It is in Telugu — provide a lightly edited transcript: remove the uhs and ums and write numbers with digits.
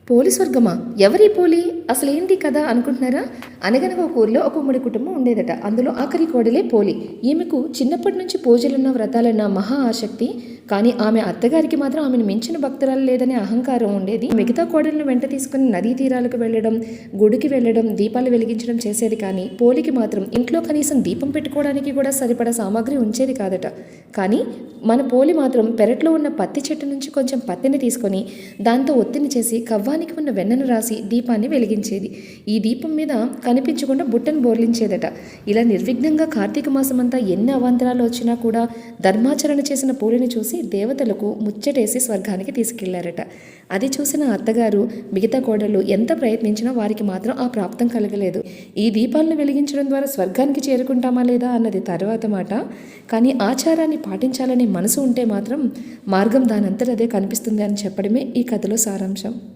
పోలి స్వర్గమా? ఎవరి పోలి? అసలేంటి కథ అనుకుంటున్నారా? అనగనగా ఒక ఊరిలో ఒక ఉమ్మడి కుటుంబం ఉండేదట. అందులో ఆఖరి కోడలే పోలి. ఈమెకు చిన్నప్పటి నుంచి పూజలున్న వ్రతాలన్న మహా ఆసక్తి. కానీ ఆమె అత్తగారికి మాత్రం ఆమెను మించిన భక్తురాలు లేదనే అహంకారం ఉండేది. మిగతా కోడలను వెంట తీసుకుని నదీ తీరాలకు వెళ్ళడం, గుడికి వెళ్ళడం, దీపాలు వెలిగించడం చేసేది. కానీ పోలికి మాత్రం ఇంట్లో కనీసం దీపం పెట్టుకోవడానికి కూడా సరిపడా సామాగ్రి ఉంచేది కాదట. కానీ మన పోలి మాత్రం పెరట్లో ఉన్న పత్తి చెట్టు నుంచి కొంచెం పత్తిని తీసుకొని దాంతో ఒత్తిని చేసి కవ్వానికి ఉన్న వెన్నను రాసి దీపాన్ని వెలిగించేది. ఈ దీపం మీద కనిపించకుండా బుట్టను బోర్లించేదట. ఇలా నిర్విఘ్నంగా కార్తీక మాసమంతా ఎన్ని అవాంతరాలు వచ్చినా కూడా ధర్మాచరణ చేసిన పోలిని చూసి దేవతలకు ముచ్చటేసి స్వర్గానికి తీసుకెళ్లారట. అది చూసిన అత్తగారు మిగతా కోడళ్ళు ఎంత ప్రయత్నించినా వారికి మాత్రం ఆ ప్రాప్తం కలగలేదు. ఈ దీపాలను వెలిగించడం ద్వారా స్వర్గానికి చేరుకుంటామా లేదా అన్నది తర్వాత మాట. కానీ ఆచారాన్ని పాటించాలనే మనసు ఉంటే మాత్రం మార్గం దానంతట అదే కనిపిస్తుంది అని చెప్పడమే ఈ కథలో సారాంశం.